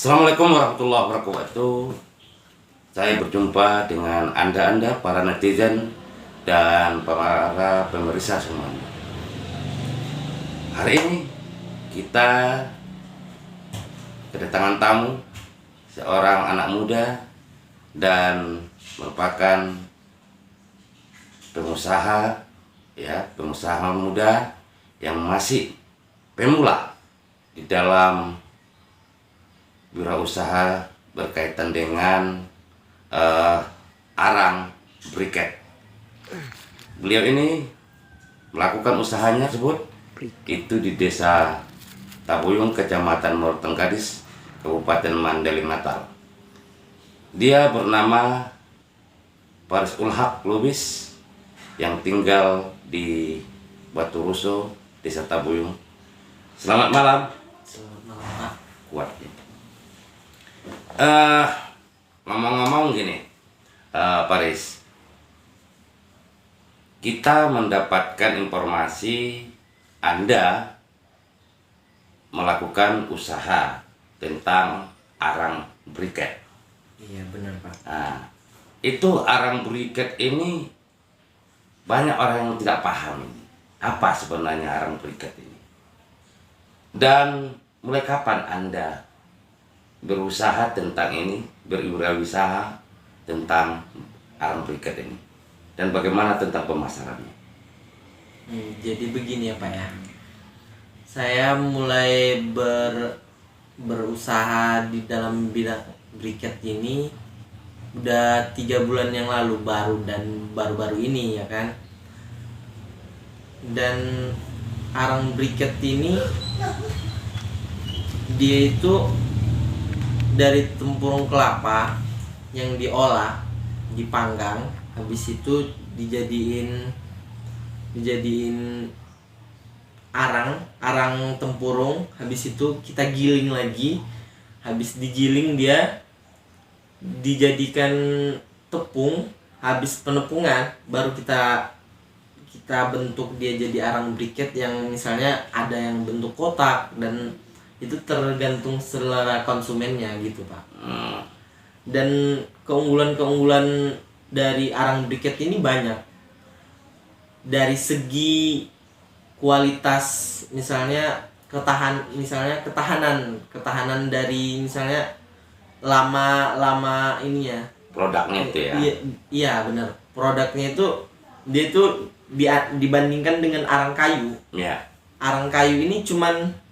Assalamualaikum warahmatullahi wabarakatuh. Saya berjumpa dengan Anda para netizen dan para pemirsa semuanya. Hari ini kita kedatangan tamu, seorang anak muda dan merupakan pengusaha muda yang masih pemula di dalam wirausaha berkaitan dengan arang briket. Beliau ini melakukan usahanya tersebut itu di Desa Tabuyung, Kecamatan Moroteng Gadis, Kabupaten Mandailing Natal. Dia bernama Faris Ulhaq Lubis yang tinggal di Batu Ruso, Desa Tabuyung. Selamat malam. Selamat malam, Pak. Kuat ya. Ngomong-ngomong gini, Paris, kita mendapatkan informasi Anda melakukan usaha tentang arang briket. Iya, benar, Pak. Nah, itu arang briket ini banyak orang yang tidak paham apa sebenarnya arang briket ini. Dan mulai kapan Anda berusaha tentang ini, berwirausaha tentang arang briket ini, dan bagaimana tentang pemasarannya? Jadi begini ya, Pak ya. Saya mulai berusaha di dalam bidang briket ini udah 3 bulan yang lalu, baru ini ya kan. Dan arang briket ini dia itu dari tempurung kelapa yang diolah, dipanggang, habis itu dijadiin arang tempurung, habis itu kita giling lagi, habis digiling dia dijadikan tepung, habis penepungan baru kita bentuk dia jadi arang briket yang misalnya ada yang bentuk kotak, dan itu tergantung selera konsumennya gitu, Pak. Dan keunggulan dari arang briket ini banyak. Dari segi kualitas, misalnya ketahanan dari misalnya lama ininya. Produknya itu ya. Iya, benar. Produknya itu dia itu dibandingkan dengan arang kayu. Ya. Arang kayu ini cuman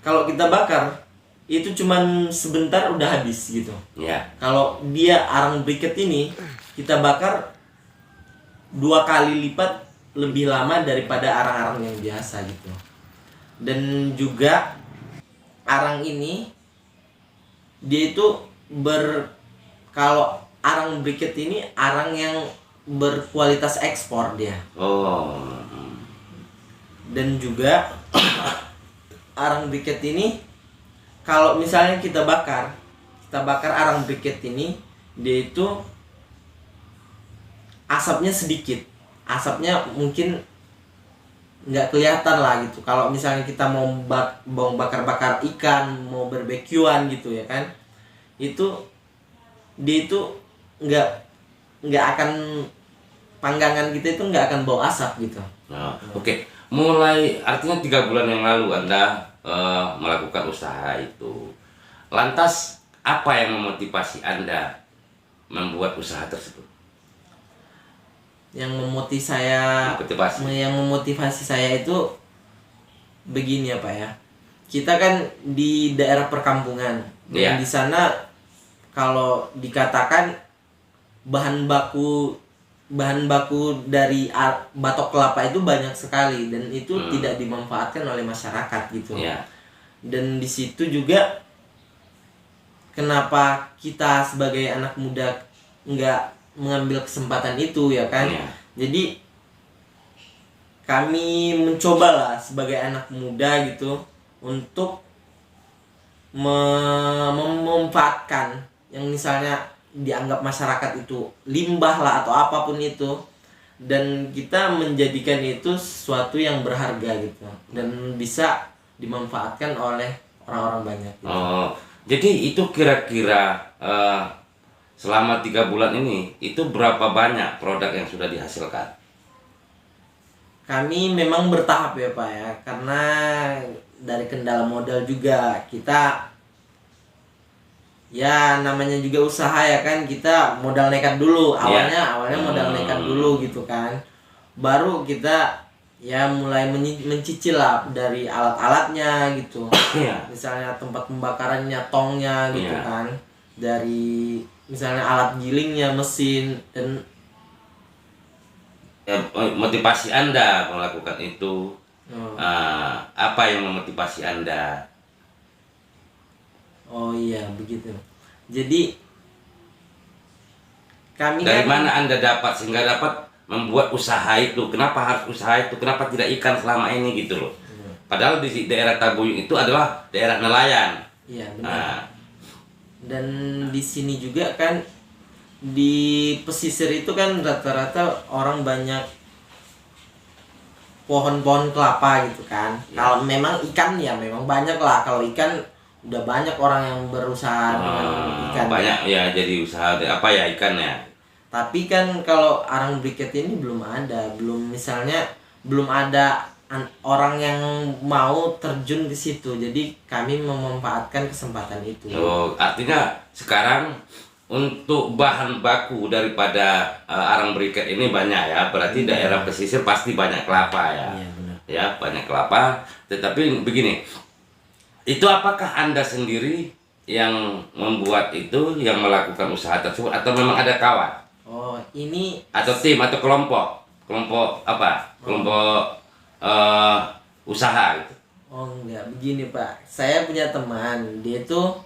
kalau kita bakar itu cuman sebentar udah habis gitu. Ya. Kalau dia arang briket ini kita bakar 2 kali lipat lebih lama daripada arang-arang yang biasa gitu. Dan juga arang ini dia itu kalau arang briket ini arang yang berkualitas ekspor dia. Oh. Dan juga arang briket ini kalau misalnya kita bakar arang briket ini, dia itu asapnya sedikit, asapnya mungkin nggak kelihatan lah gitu. Kalau misalnya kita mau bakar ikan, mau barbekyuan gitu ya kan, itu dia itu nggak akan, panggangan kita itu nggak akan bau asap gitu. Nah, oke. Mulai artinya 3 bulan yang lalu Anda melakukan usaha itu. Lantas apa yang memotivasi Anda membuat usaha tersebut? Yang memotivasi saya itu begini ya, Pak ya. Kita kan di daerah perkampungan. Dan di sana kalau dikatakan bahan baku dari batok kelapa itu banyak sekali, dan itu tidak dimanfaatkan oleh masyarakat gitu. Dan di situ juga kenapa kita sebagai anak muda nggak mengambil kesempatan itu ya kan. Jadi kami mencobalah sebagai anak muda gitu untuk memanfaatkan yang misalnya dianggap masyarakat itu limbah lah atau apapun itu, dan kita menjadikan itu sesuatu yang berharga gitu dan bisa dimanfaatkan oleh orang-orang banyak gitu. Oh, Jadi itu kira-kira selama 3 bulan ini itu berapa banyak produk yang sudah dihasilkan? Kami memang bertahap ya Pak ya, karena dari kendala modal juga kita, ya namanya juga usaha ya kan, kita modal nekat dulu awalnya modal nekat dulu gitu kan, baru kita ya mulai mencicil lah dari alat-alatnya gitu. Misalnya tempat pembakarannya, tongnya gitu kan, dari misalnya alat gilingnya, mesin, dan motivasi Anda melakukan itu. Apa yang memotivasi Anda? Oh iya begitu. Jadi kami dari mana Anda dapat sehingga dapat membuat usaha itu? Kenapa harus usaha itu? Kenapa tidak ikan selama ini gitu loh? Padahal di daerah Tabuyung itu adalah daerah nelayan. Iya benar. Dan di sini juga kan, di pesisir itu kan rata-rata orang banyak pohon-pohon kelapa gitu kan. Kalau memang ikan ya memang banyak lah. Kalau ikan udah banyak orang yang berusaha dengan ikan. Banyak ya, jadi usaha apa ya ikannya. Tapi kan kalau arang briket ini belum ada, belum ada orang yang mau terjun ke situ. Jadi kami memanfaatkan kesempatan itu. Oh, artinya sekarang untuk bahan baku daripada arang briket ini banyak ya. Berarti daerah pesisir pasti banyak kelapa ya. Iya, benar. Ya, banyak kelapa. Tetapi begini, itu apakah Anda sendiri yang membuat itu, yang melakukan usaha tersebut, atau memang ada kawan? Oh, ini atau tim atau kelompok apa? Kelompok usaha gitu. Oh enggak, begini Pak. Saya punya teman, dia tuh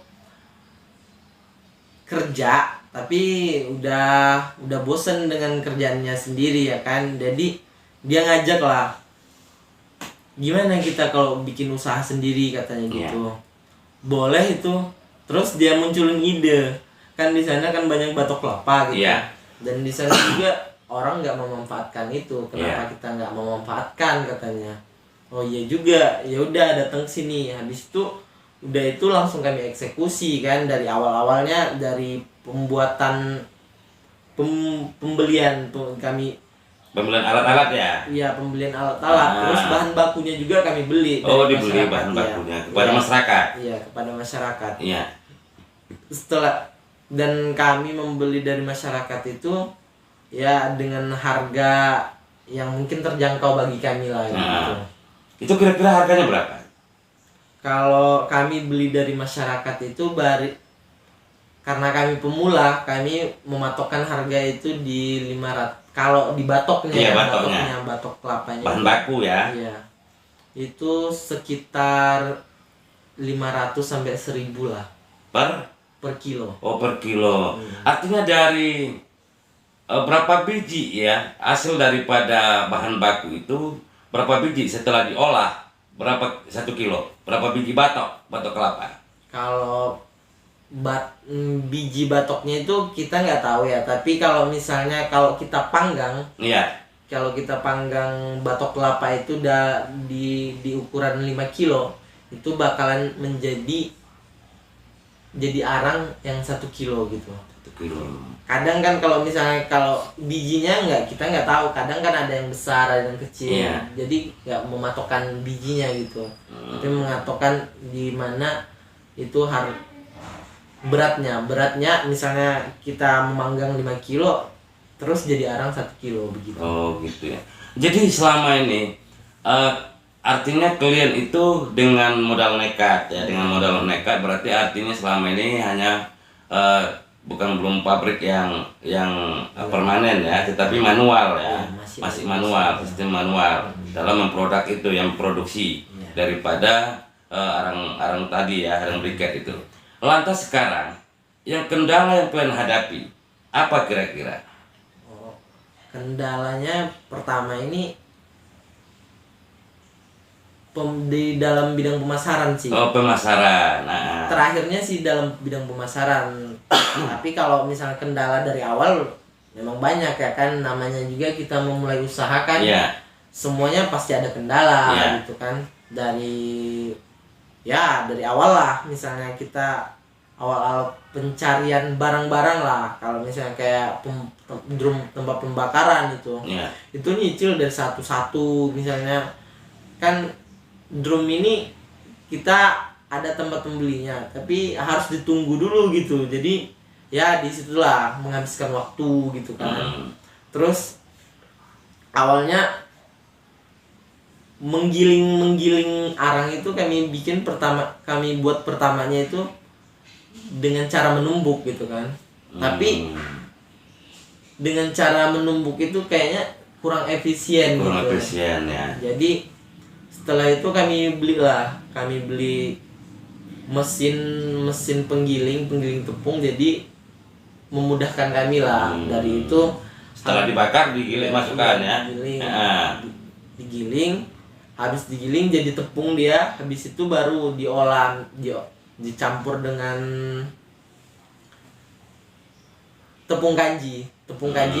kerja tapi udah bosen dengan kerjaannya sendiri ya kan. Jadi dia ngajak lah, gimana kita kalau bikin usaha sendiri katanya gitu. Boleh itu. Terus dia munculin ide. Kan di sana kan banyak batok kelapa gitu. Dan di sana juga orang nggak memanfaatkan itu. Kenapa kita nggak memanfaatkan katanya. Oh iya juga. Ya udah datang ke sini. Habis itu udah itu langsung kami eksekusi kan, dari awal-awalnya, dari pembuatan pembelian alat-alat ya. Iya, pembelian alat-alat. Terus bahan bakunya juga kami beli. Dibeli bahan bakunya kepada masyarakat. Iya, kepada masyarakat. Iya. Dan kami membeli dari masyarakat itu ya dengan harga yang mungkin terjangkau bagi kami lah gitu. Itu kira-kira harganya berapa? Kalau kami beli dari masyarakat itu karena kami pemula, kami mematokkan harga itu di 500. Kalau di batoknya, batok kelapanya. Bahan baku ya. Iya. Itu sekitar 500 sampai 1000 lah. Per kilo. Oh, per kilo. Artinya dari berapa biji ya hasil daripada bahan baku itu, berapa biji setelah diolah? Berapa 1 kilo? Berapa biji batok kelapa? Kalau biji batoknya itu kita nggak tahu ya. Tapi kalau misalnya kalau kita panggang, kalau kita panggang batok kelapa itu di ukuran 5 kilo, itu bakalan menjadi arang yang 1 kilo gitu. 1 kilo. Kadang kan kalau misalnya kalau bijinya kita nggak tahu. Kadang kan ada yang besar, ada yang kecil. Jadi nggak mematokkan bijinya gitu. Tapi mengatokkan di mana itu harus beratnya. Misalnya kita memanggang 5 kilo, terus jadi arang 1 kilo begitu. Oh gitu ya. Jadi selama ini artinya klien itu dengan modal nekat ya, dengan modal nekat berarti artinya selama ini hanya belum pabrik yang permanen ya, tetapi manual ya, masih manual, sistem manual dalam memproduk itu, yang produksi daripada arang tadi ya, arang briket itu. Lantas sekarang yang kendala yang kalian hadapi apa kira-kira? Kendalanya pertama ini di dalam bidang pemasaran sih. Oh, pemasaran. Terakhirnya sih dalam bidang pemasaran. Tapi kalau misalnya kendala dari awal memang banyak ya kan, namanya juga kita memulai usaha kan. Semuanya pasti ada kendala gitu kan. Dari awal lah, misalnya kita awal-awal pencarian barang-barang lah. Kalau misalnya kayak drum tempat pembakaran itu nyicil dari satu-satu. Misalnya kan drum ini kita ada tempat pembelinya, tapi harus ditunggu dulu gitu. Jadi ya disitulah menghabiskan waktu gitu kan. Terus awalnya menggiling arang itu kami buat pertamanya itu dengan cara menumbuk gitu kan. Tapi dengan cara menumbuk itu kayaknya kurang efisien gitu. Efisien ya. Jadi setelah itu kami beli mesin penggiling tepung, jadi memudahkan kami lah. Dari itu setelah dibakar digiling masukkan ya. Digiling, habis digiling jadi tepung dia, habis itu baru diolah, dicampur dengan tepung kanji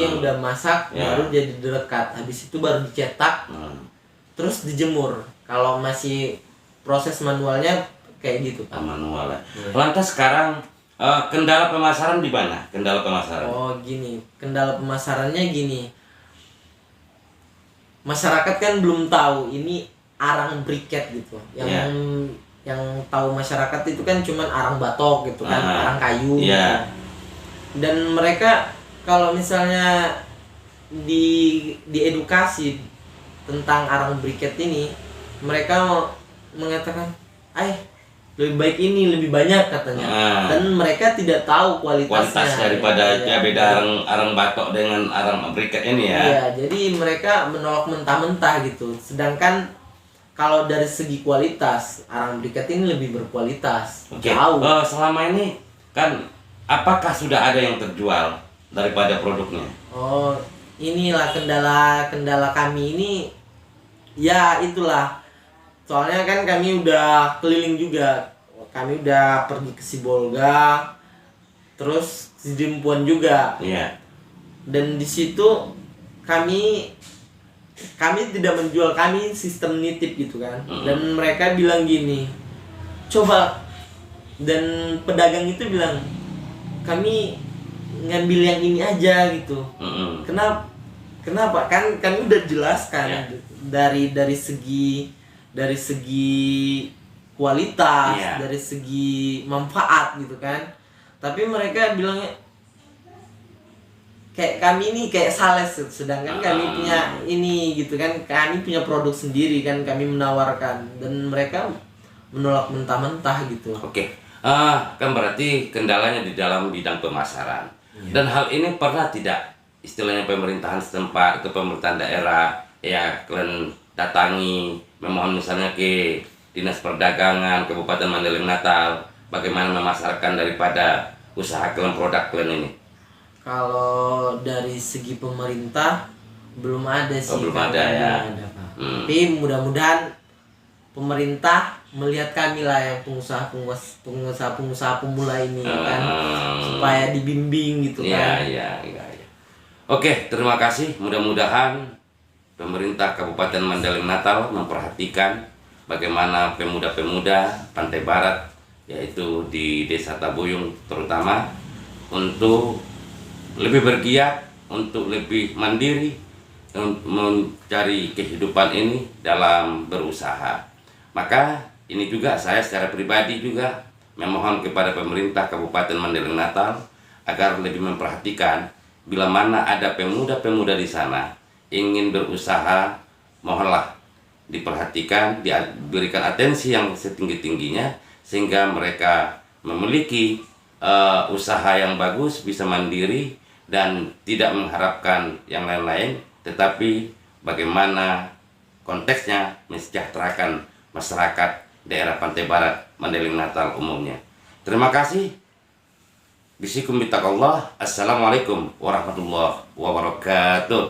yang udah masak, baru jadi derekat. Habis itu baru dicetak, terus dijemur. Kalau masih proses manualnya kayak gitu kan. Manual. Lantas sekarang kendala pemasaran di mana? Kendala pemasaran. Oh gini, kendala pemasarannya gini. Masyarakat kan belum tahu ini arang briket gitu. Yang tahu masyarakat itu kan cuman arang batok gitu kan, arang kayu. Gitu. Dan mereka kalau misalnya diedukasi tentang arang briket ini, mereka mengatakan, lebih baik ini, lebih banyak katanya. Dan mereka tidak tahu kualitas daripada beda arang batok dengan arang briket ini ya. Iya, jadi mereka menolak mentah-mentah gitu. Sedangkan kalau dari segi kualitas, arang briket ini lebih berkualitas. Jauh. Selama ini kan apakah sudah ada yang terjual daripada produknya? Oh, inilah kendala kami ini. Ya itulah. Soalnya kan kami udah keliling juga. Kami udah pergi ke Sibolga, terus Sidimpuan juga. Iya. Dan di situ kami tidak menjual, kami sistem nitip gitu kan. Dan mereka bilang gini, coba. Dan pedagang itu bilang, kami ngambil yang ini aja gitu. Kenapa? Kan kami udah jelaskan dari segi kualitas, dari segi manfaat gitu kan. Tapi mereka bilangnya kayak kami ini kayak sales, sedangkan kami punya ini gitu kan. Kami punya produk sendiri kan, kami menawarkan, dan mereka menolak mentah-mentah gitu. Oke. Kan berarti kendalanya di dalam bidang pemasaran. Dan hal ini pernah tidak istilahnya pemerintahan setempat atau pemerintahan daerah kalian datangi, memohon misalnya ke Dinas Perdagangan Kabupaten Mandailing Natal bagaimana memasarkan daripada usaha kalian, produk kalian ini? Kalau dari segi pemerintah belum ada sih. Belum ada ya. Tapi mudah-mudahan pemerintah melihat kami lah yang pengusaha pemula ini kan, supaya dibimbing gitu kan. Iya. Oke, terima kasih. Mudah-mudahan pemerintah Kabupaten Mandailing Natal memperhatikan bagaimana pemuda-pemuda Pantai Barat, yaitu di Desa Tabuyung terutama, untuk lebih bergiat, untuk lebih mandiri, mencari kehidupan ini dalam berusaha. Maka ini juga saya secara pribadi juga memohon kepada pemerintah Kabupaten Mandailing Natal agar lebih memperhatikan bila mana ada pemuda-pemuda di sana ingin berusaha, mohonlah diperhatikan, diberikan atensi yang setinggi-tingginya sehingga mereka memiliki usaha yang bagus, bisa mandiri dan tidak mengharapkan yang lain-lain, tetapi bagaimana konteksnya mensejahterakan masyarakat daerah Pantai Barat Mandailing Natal umumnya. Terima kasih. Bisikum bitaqallah. Assalamualaikum warahmatullahi wabarakatuh.